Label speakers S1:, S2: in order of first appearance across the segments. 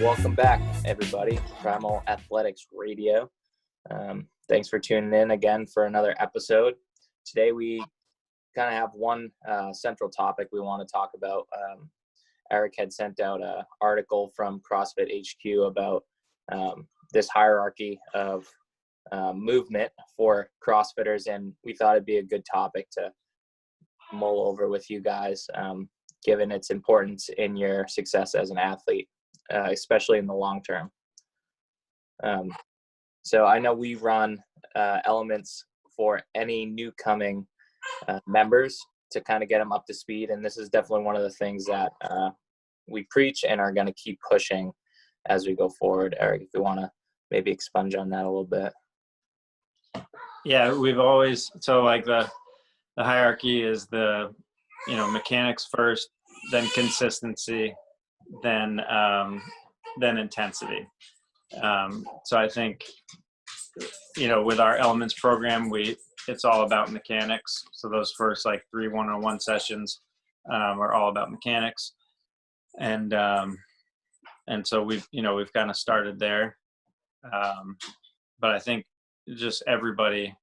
S1: Welcome back, everybody. Primal Athletics Radio. Thanks for tuning in again for another episode. Today we kind of have one central topic we want to talk about. Eric had sent out an article from CrossFit HQ about this hierarchy of movement for CrossFitters, and we thought it'd be a good topic to mull over with you guys, given its importance in your success as an athlete. Especially in the long term. So I know we run elements for any new coming members to kind of get them up to speed. And this is definitely one of the things that we preach and are going to keep pushing as we go forward. Eric, if you want to maybe expunge on that a little bit.
S2: Yeah, we've always, so like the hierarchy is the, mechanics first, then consistency, then intensity. So I think, with our elements program, it's all about mechanics. So those first like 3 one-on-one sessions are all about mechanics. And so we've kind of started there. But I think just everybody,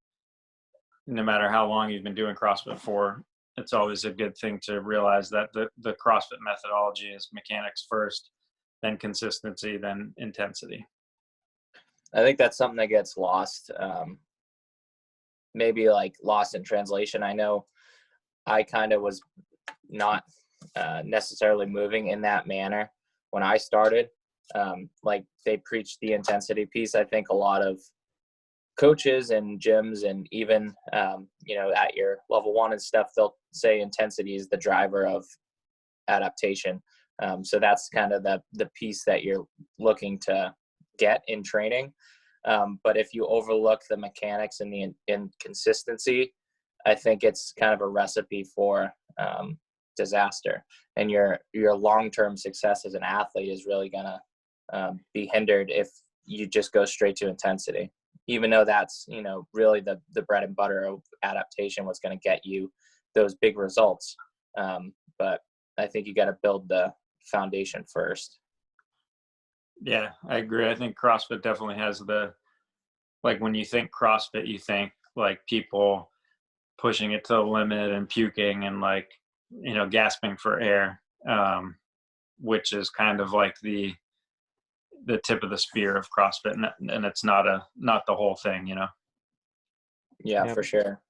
S2: no matter how long you've been doing CrossFit for, it's always a good thing to realize that the CrossFit methodology is mechanics first, then consistency, then intensity.
S1: I think that's something that gets lost, maybe like lost in translation. I know I kind of was not necessarily moving in that manner when I started. Like they preached the intensity piece. I think a lot of coaches and gyms and even at your level 1 and stuff, they'll say intensity is the driver of adaptation. So that's kind of the piece that you're looking to get in training. But if you overlook the mechanics and the inconsistency, I think it's kind of a recipe for disaster. And your long-term success as an athlete is really going to be hindered if you just go straight to intensity. Even though that's, really the bread and butter of adaptation, what's going to get you those big results. But I think you got to build the foundation first.
S2: Yeah, I agree. I think CrossFit definitely has when you think CrossFit, you think like people pushing it to the limit and puking and gasping for air, which is kind of like the tip of the spear of CrossFit, and it's not the whole thing,
S1: Yeah, for sure.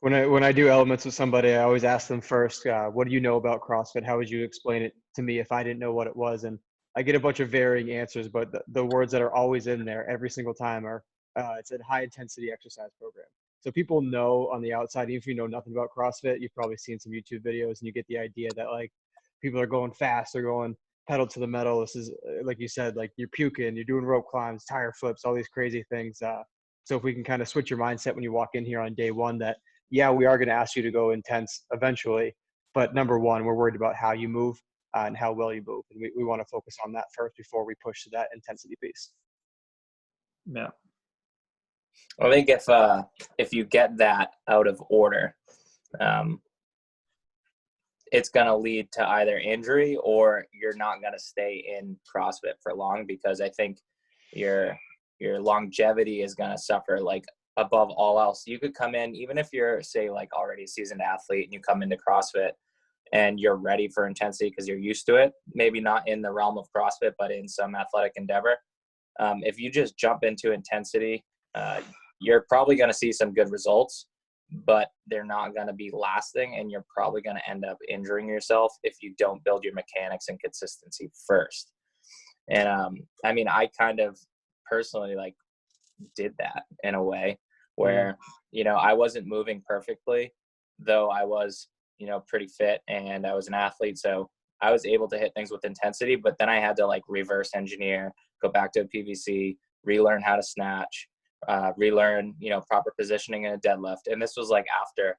S3: When I do elements with somebody, I always ask them first, what do you know about CrossFit? How would you explain it to me if I didn't know what it was? And I get a bunch of varying answers, but the words that are always in there every single time are, it's a high intensity exercise program. So people know on the outside, even if you know nothing about CrossFit, you've probably seen some YouTube videos and you get the idea that like people are going fast, they're going pedal to the metal. This is, like you said, like you're puking, you're doing rope climbs, tire flips, all these crazy things. So if we can kind of switch your mindset when you walk in here on day one that, yeah, we are going to ask you to go intense eventually, but number one, we're worried about how you move and how well you move. And we want to focus on that first before we push to that intensity piece.
S2: Yeah.
S1: I think if you get that out of order, it's going to lead to either injury or you're not going to stay in CrossFit for long, because I think your longevity is going to suffer. Like above all else, you could come in, even if you're say like already a seasoned athlete and you come into CrossFit and you're ready for intensity because you're used to it, maybe not in the realm of CrossFit, but in some athletic endeavor. If you just jump into intensity, you're probably going to see some good results, but they're not going to be lasting, and you're probably going to end up injuring yourself if you don't build your mechanics and consistency first. And I mean, I kind of personally did that in a way where, I wasn't moving perfectly, though I was, pretty fit and I was an athlete. So I was able to hit things with intensity, but then I had to reverse engineer, go back to a PVC, relearn how to snatch, relearn, proper positioning in a deadlift. And this was like after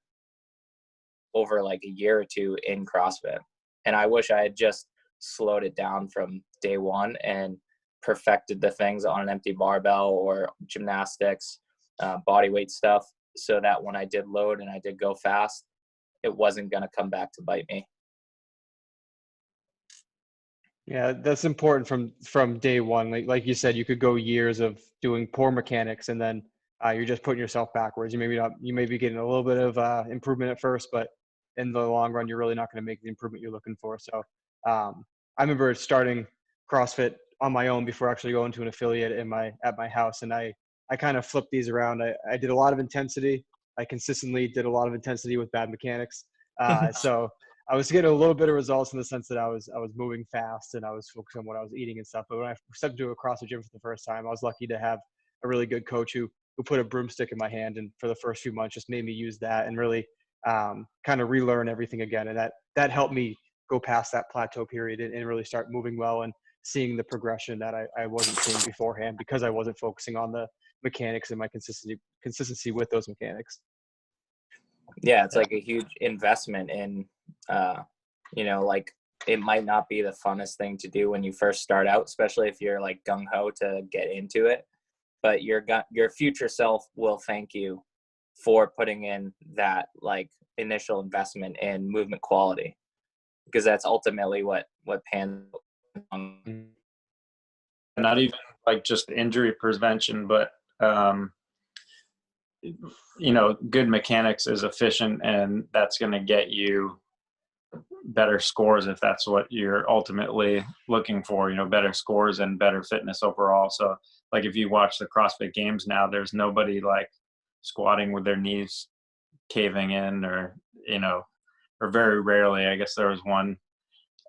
S1: over like a year or two in CrossFit. And I wish I had just slowed it down from day one and perfected the things on an empty barbell or gymnastics, body weight stuff, so that when I did load and I did go fast, it wasn't going to come back to bite me.
S3: Yeah, that's important from day one. Like you said, you could go years of doing poor mechanics, and then you're just putting yourself backwards. You may be getting a little bit of improvement at first, but in the long run, you're really not going to make the improvement you're looking for. So I remember starting CrossFit on my own before actually going to an affiliate at my house, and I kind of flipped these around. I did a lot of intensity. I consistently did a lot of intensity with bad mechanics. So I was getting a little bit of results in the sense that I was moving fast and I was focused on what I was eating and stuff. But when I stepped into a CrossFit gym for the first time, I was lucky to have a really good coach who put a broomstick in my hand, and for the first few months just made me use that and really kind of relearn everything again. And that helped me go past that plateau period and really start moving well and seeing the progression that I wasn't seeing beforehand, because I wasn't focusing on the mechanics and my consistency with those mechanics.
S1: Yeah, it's like a huge investment in, like it might not be the funnest thing to do when you first start out, especially if you're like gung-ho to get into it, but your future self will thank you for putting in that like initial investment in movement quality, because that's ultimately what pans on.
S2: Not even like just injury prevention, but good mechanics is efficient, and that's going to get you better scores if that's what you're ultimately looking for, better scores and better fitness overall. So like if you watch the CrossFit Games now, there's nobody like squatting with their knees caving in, or very rarely. I guess there was one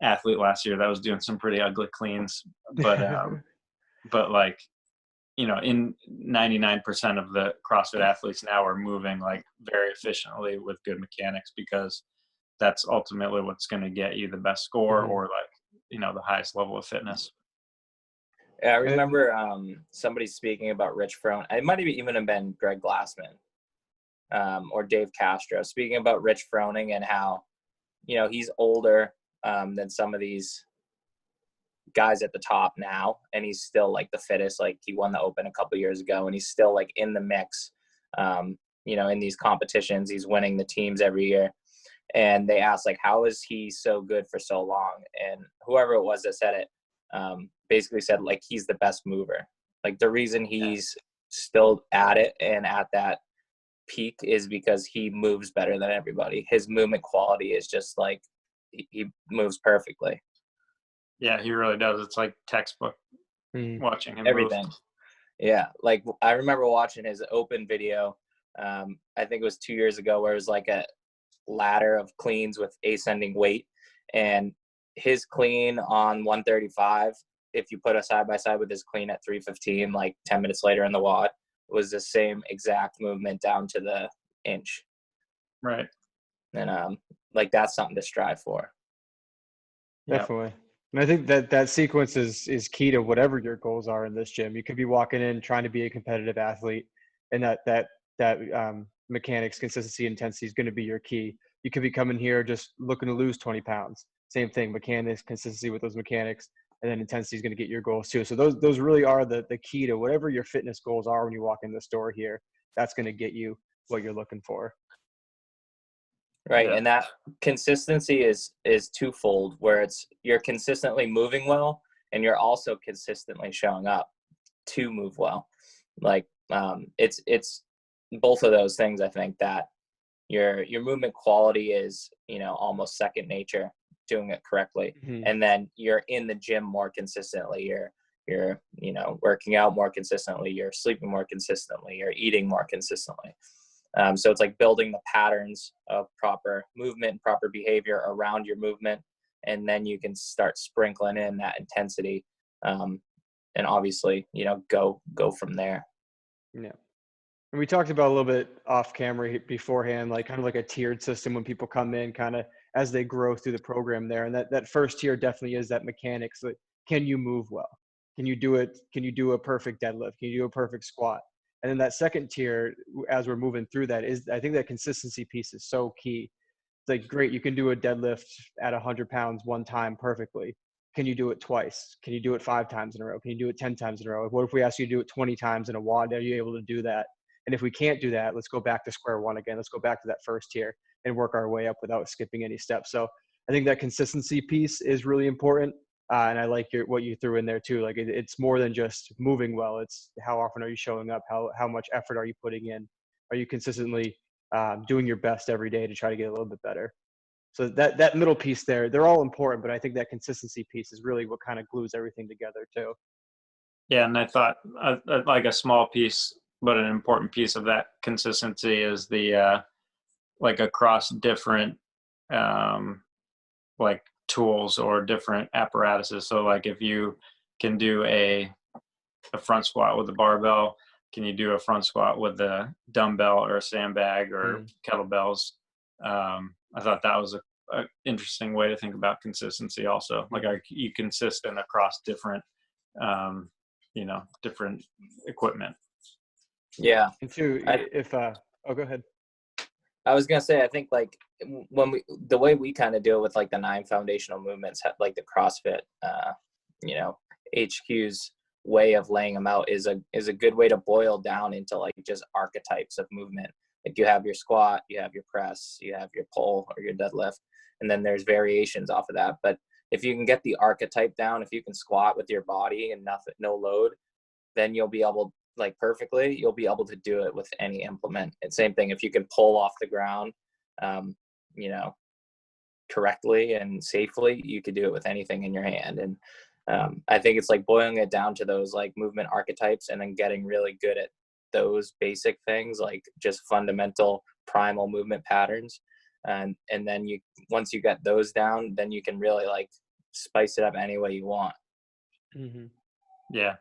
S2: athlete last year that was doing some pretty ugly cleans, but like, in 99% of the CrossFit athletes now are moving like very efficiently with good mechanics, because that's ultimately what's going to get you the best score, or like, the highest level of fitness.
S1: Yeah, I remember somebody speaking about Rich Froning. It might have even been Greg Glassman or Dave Castro, speaking about Rich Froning and how, he's older than some of these guys at the top now, and he's still like the fittest. Like he won the Open a couple years ago, and he's still like in the mix, in these competitions. He's winning the teams every year. And they asked, like, how is he so good for so long? And whoever it was that said it basically said, like, he's the best mover. Like, the reason he's still at it and at that peak is because he moves better than everybody. His movement quality is just, like, he moves perfectly.
S2: Yeah, he really does. It's like textbook watching him
S1: Everything.
S2: move.
S1: Yeah, like, I remember watching his Open video, I think it was 2 years ago, where it was, like, a ladder of cleans with ascending weight, and his clean on 135, if you put a side by side with his clean at 315, like 10 minutes later in the WOD, was the same exact movement down to the inch.
S2: Right.
S1: And like that's something to strive for.
S3: Definitely. And I think that sequence is key to whatever your goals are in this gym. You could be walking in trying to be a competitive athlete, and that mechanics, consistency, intensity is going to be your key. You could be coming here just looking to lose 20 pounds. Same thing, mechanics, consistency with those mechanics, and then intensity is going to get your goals too. So those really are the key to whatever your fitness goals are when you walk in the store here. That's going to get you what you're looking for.
S1: Right. Yeah. And that consistency is twofold, where you're consistently moving well, and you're also consistently showing up to move well. Like it's both of those things. I think that your movement quality is, almost second nature, doing it correctly. Mm-hmm. And then you're in the gym more consistently. You're working out more consistently. You're sleeping more consistently. You're eating more consistently. So it's like building the patterns of proper movement and proper behavior around your movement. And then you can start sprinkling in that intensity. And obviously, go from there. Yeah.
S3: And we talked about a little bit off camera beforehand, like kind of like a tiered system when people come in, kind of as they grow through the program there. And that first tier definitely is that mechanics. Like, can you move well? Can you do it? Can you do a perfect deadlift? Can you do a perfect squat? And then that second tier, as we're moving through that, is I think that consistency piece is so key. It's like, great, you can do a deadlift at 100 pounds one time perfectly. Can you do it twice? Can you do it 5 times in a row? Can you do it 10 times in a row? What if we ask you to do it 20 times in a WOD? Are you able to do that? And if we can't do that, let's go back to square one again. Let's go back to that first tier and work our way up without skipping any steps. So I think that consistency piece is really important. And I like what you threw in there too. Like it's more than just moving well. It's how often are you showing up? How much effort are you putting in? Are you consistently doing your best every day to try to get a little bit better? So that middle piece there, they're all important, but I think that consistency piece is really what kind of glues everything together too.
S2: Yeah, and I thought like a small piece, but an important piece of that consistency is the like across different like tools or different apparatuses. So like if you can do a front squat with a barbell, can you do a front squat with a dumbbell or a sandbag or kettlebells? I thought that was a interesting way to think about consistency also. Like are you consistent across different different equipment?
S3: Yeah. And two, go ahead.
S1: I was gonna say, I think like the way we kind of deal with like the 9 foundational movements, like the CrossFit, HQ's way of laying them out is a good way to boil down into like just archetypes of movement. Like you have your squat, you have your press, you have your pull or your deadlift, and then there's variations off of that. But if you can get the archetype down, if you can squat with your body and no load, then you'll be able you'll be able to do it with any implement. And same thing, if you can pull off the ground, correctly and safely, you could do it with anything in your hand. And I think it's like boiling it down to those like movement archetypes and then getting really good at those basic things, like just fundamental primal movement patterns. And then once you get those down, then you can really like spice it up any way you want.
S3: Mm-hmm.
S2: Yeah.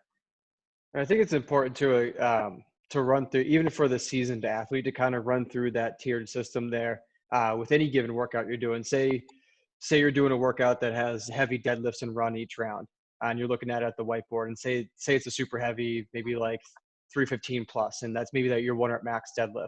S3: I think it's important to run through, even for the seasoned athlete, to kind of run through that tiered system there with any given workout you're doing. Say you're doing a workout that has heavy deadlifts and run each round, and you're looking at it at the whiteboard, and say it's a super heavy, maybe like 315 plus, and that's maybe that your 1 rep max deadlift,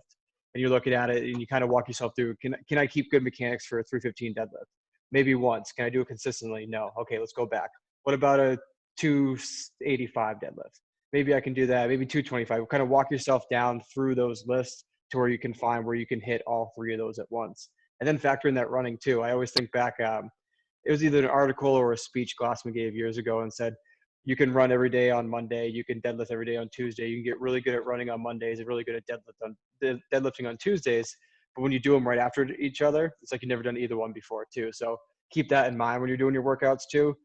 S3: and you're looking at it and you kind of walk yourself through, can I keep good mechanics for a 315 deadlift? Maybe once. Can I do it consistently? No. Okay, let's go back. What about a 285 deadlift? Maybe I can do that. Maybe 225. Kind of walk yourself down through those lists to where you can find where you can hit all 3 of those at once. And then factor in that running too. I always think back, it was either an article or a speech Glassman gave years ago and said, you can run every day on Monday. You can deadlift every day on Tuesday. You can get really good at running on Mondays and really good at deadlifting on Tuesdays. But when you do them right after each other, it's like you've never done either one before too. So keep that in mind when you're doing your workouts too.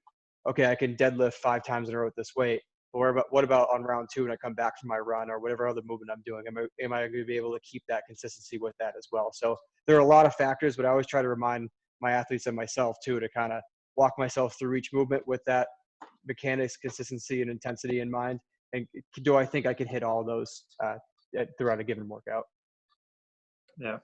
S3: Okay, I can deadlift 5 times in a row at this weight. But what about on round 2 when I come back from my run or whatever other movement I'm doing? Am I going to be able to keep that consistency with that as well? So there are a lot of factors, but I always try to remind my athletes and myself too to kind of walk myself through each movement with that mechanics, consistency, and intensity in mind. And do I think I can hit all those throughout a given workout?
S2: Yeah.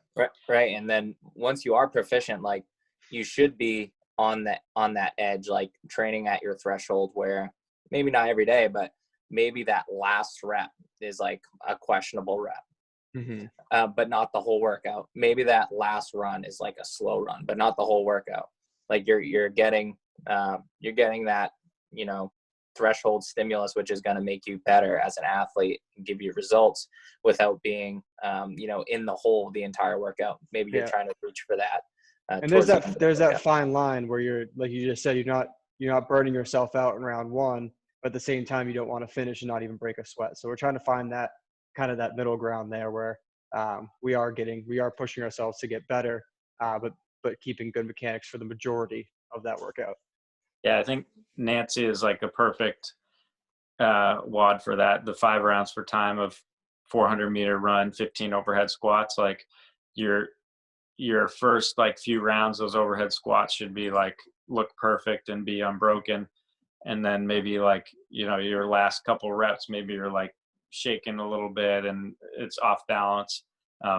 S1: Right. And then once you are proficient, like you should be on that edge, like training at your threshold where maybe not every day, but maybe that last rep is like a questionable rep, but not the whole workout. Maybe that last run is like a slow run, but not the whole workout. Like you're getting that, threshold stimulus, which is going to make you better as an athlete and give you results without being, in the hole the entire workout. Maybe you're trying to reach for that.
S3: And there's that fine line where you're, like you just said, you're not burning yourself out in round 1, but at the same time, you don't want to finish and not even break a sweat. So we're trying to find that kind of that middle ground there where we are pushing ourselves to get better, but keeping good mechanics for the majority of that workout.
S2: Yeah, I think Nancy is like a perfect WOD for that. The 5 rounds per time of 400-meter run, 15 overhead squats. Like your first like few rounds, those overhead squats should be like look perfect and be unbroken. And then maybe like, your last couple reps, maybe you're like shaking a little bit and it's off balance.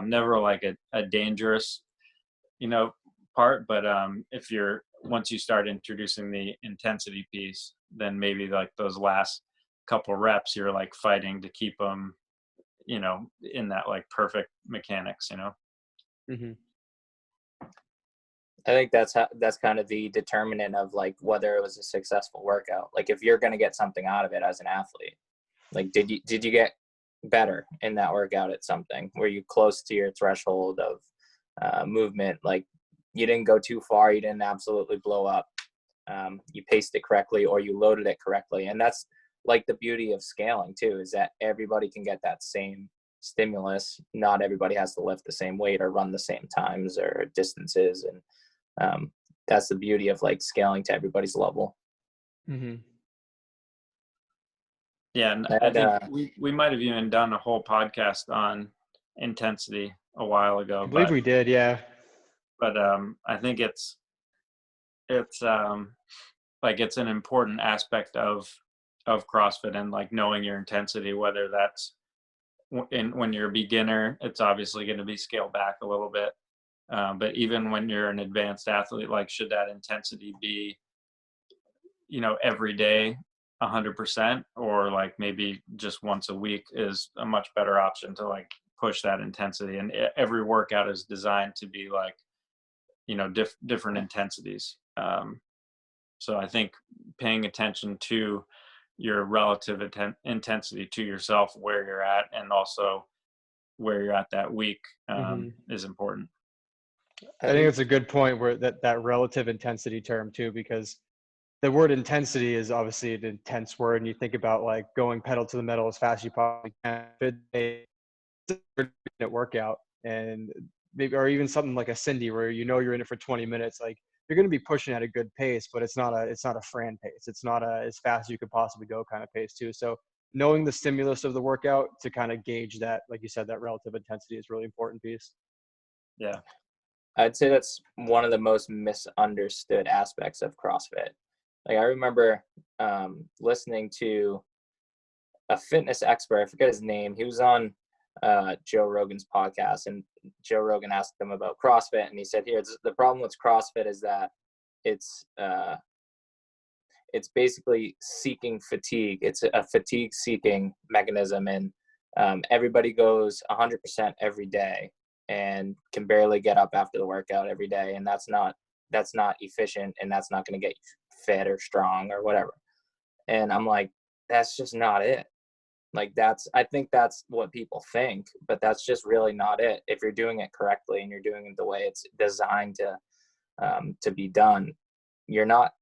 S2: Never like a dangerous, part, but once you start introducing the intensity piece, then maybe like those last couple reps, you're like fighting to keep them, you know, in that like perfect mechanics, you know?
S3: Hmm.
S1: I think that's kind of the determinant of like whether it was a successful workout. Like if you're going to get something out of it as an athlete, like did you get better in that workout at something? Were you close to your threshold of movement? Like you didn't go too far, you didn't absolutely blow up. You paced it correctly, or you loaded it correctly. And that's like the beauty of scaling too, is that everybody can get that same stimulus. Not everybody has to lift the same weight or run the same times or distances. And that's the beauty of like scaling to everybody's level.
S3: Hmm.
S2: Yeah. And I think we might have even done a whole podcast on intensity a while ago,
S3: I believe we did. Yeah.
S2: but I think it's like it's an important aspect of CrossFit, and like knowing your intensity, whether that's when you're a beginner, it's obviously going to be scaled back a little bit. But even when you're an advanced athlete, like should that intensity be, you know, every day 100%, or like maybe just once a week is a much better option to like push that intensity. And every workout is designed to be like, you know, different intensities. So I think paying attention to your relative intensity to yourself, where you're at, and also where you're at that week is important.
S3: I think it's a good point where that relative intensity term too, because the word intensity is obviously an intense word, and you think about like going pedal to the metal as fast as you possibly can. It's a workout, and maybe, or even something like a Cindy where you know you're in it for 20 minutes. Like you're going to be pushing at a good pace, but it's not a Fran pace. It's not a as fast as you could possibly go kind of pace too. So knowing the stimulus of the workout to kind of gauge that, like you said, that relative intensity is really important piece.
S2: Yeah.
S1: I'd say that's one of the most misunderstood aspects of CrossFit. Like I remember listening to a fitness expert, I forget his name. He was on Joe Rogan's podcast, and Joe Rogan asked him about CrossFit, and he said, "Here, the problem with CrossFit is that it's basically seeking fatigue. It's a fatigue-seeking mechanism, and everybody goes 100% every day and can barely get up after the workout every day, and that's not efficient, and that's not going to get you fit or strong or whatever." And I'm like, that's just not it. Like I think that's what people think, but that's just really not it. If you're doing it correctly and you're doing it the way it's designed to be done, you're not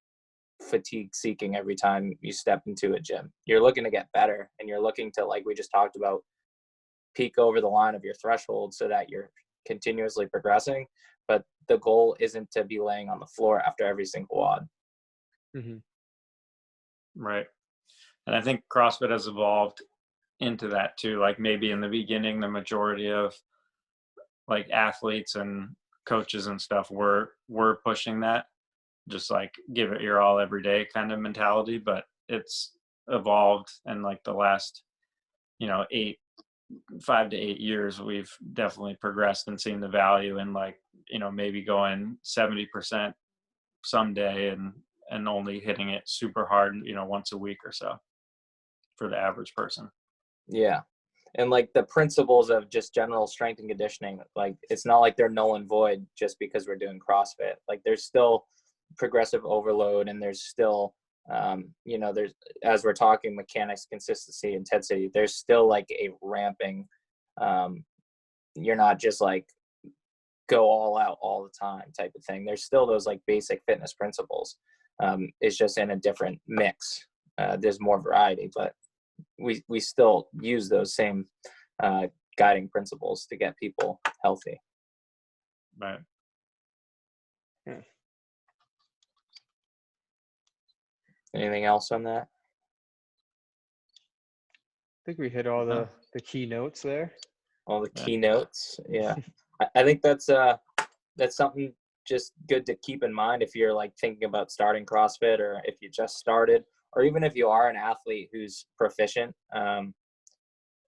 S1: fatigue seeking every time you step into a gym. You're looking to get better, and you're looking to, like we just talked about, peak over the line of your threshold so that you're continuously progressing. But the goal isn't to be laying on the floor after every single WOD.
S3: Mm-hmm.
S2: Right. And I think CrossFit has evolved into that too. Like maybe in the beginning, the majority of like athletes and coaches and stuff were pushing that, just like give it your all every day kind of mentality. But it's evolved, and like the last, you know, 5 to 8 years, we've definitely progressed and seen the value in like, you know, maybe going 70% someday and only hitting it super hard, you know, once a week or so for the average person.
S1: Yeah. And like the principles of just general strength and conditioning, like it's not like they're null and void just because we're doing CrossFit. Like there's still progressive overload, and there's still you know, there's, as we're talking mechanics, consistency, intensity, there's still like a ramping. You're not just like go all out all the time type of thing. There's still those like basic fitness principles. It's just in a different mix. There's more variety, but we still use those same guiding principles to get people healthy.
S2: Right.
S3: Yeah.
S1: Anything else on that?
S3: I think we hit all the key notes there.
S1: All the keynotes. Yeah. I think that's something just good to keep in mind if you're like thinking about starting CrossFit, or if you just started, or even if you are an athlete who's proficient.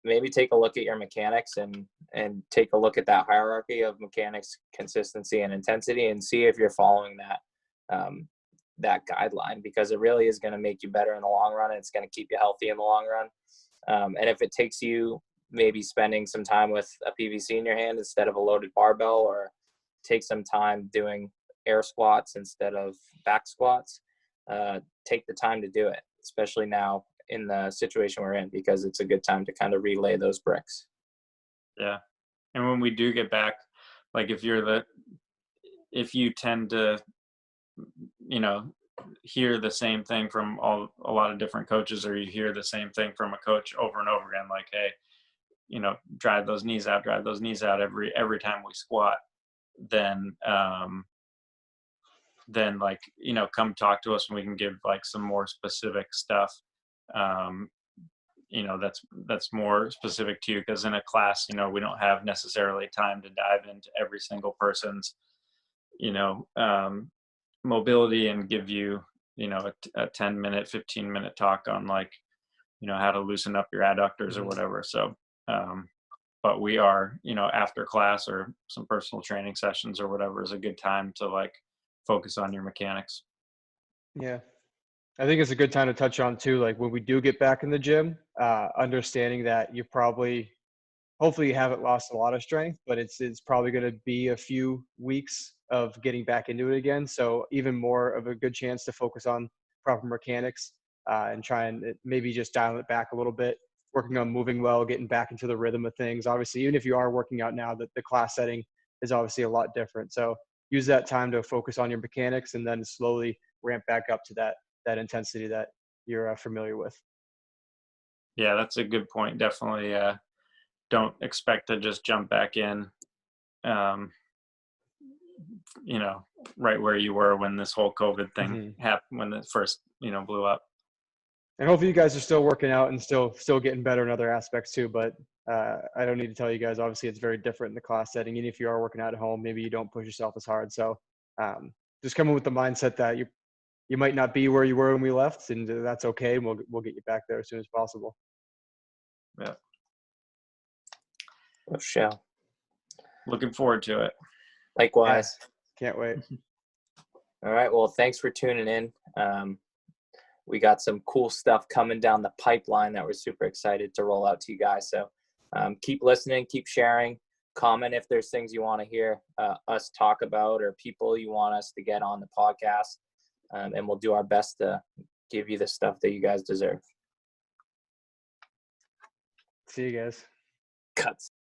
S1: Maybe take a look at your mechanics and take a look at that hierarchy of mechanics, consistency, and intensity, and see if you're following that that guideline, because it really is going to make you better in the long run, and it's going to keep you healthy in the long run. And if it takes you maybe spending some time with a PVC in your hand instead of a loaded barbell, or take some time doing air squats instead of back squats, take the time to do it, especially now in the situation we're in, because it's a good time to kind of relay those bricks.
S2: Yeah. And when we do get back, like if you tend to, you know, hear the same thing from a lot of different coaches, or you hear the same thing from a coach over and over again, like, hey, you know, drive those knees out every time we squat, then like, you know, come talk to us and we can give like some more specific stuff, you know, that's more specific to you, because in a class, you know, we don't have necessarily time to dive into every single person's, you know, mobility and give you, you know, a 10-minute, 15-minute talk on like, you know, how to loosen up your adductors or whatever. So, but we are, you know, after class or some personal training sessions or whatever is a good time to like focus on your mechanics.
S3: Yeah. I think it's a good time to touch on too, like when we do get back in the gym, understanding that you hopefully you haven't lost a lot of strength, but it's probably going to be a few weeks of getting back into it again. So even more of a good chance to focus on proper mechanics, and try and maybe just dial it back a little bit, working on moving well, getting back into the rhythm of things. Obviously, even if you are working out now, the class setting is obviously a lot different. So use that time to focus on your mechanics and then slowly ramp back up to that intensity that you're familiar with.
S2: Yeah, that's a good point. Definitely don't expect to just jump back in, you know, right where you were when this whole COVID thing happened, when it first, you know, blew up.
S3: And hopefully you guys are still working out and still getting better in other aspects too. But I don't need to tell you guys, obviously it's very different in the class setting. Even if you are working out at home, maybe you don't push yourself as hard. So just come in with the mindset that you might not be where you were when we left, and that's okay. And we'll get you back there as soon as possible.
S2: Yeah.
S1: Oh, show.
S2: Looking forward to it.
S1: Likewise.
S3: Yeah, can't wait.
S1: All right. Well, thanks for tuning in. We got some cool stuff coming down the pipeline that we're super excited to roll out to you guys. So keep listening, keep sharing, comment if there's things you want to hear us talk about, or people you want us to get on the podcast. And we'll do our best to give you the stuff that you guys deserve.
S3: See you guys.
S1: Cuts.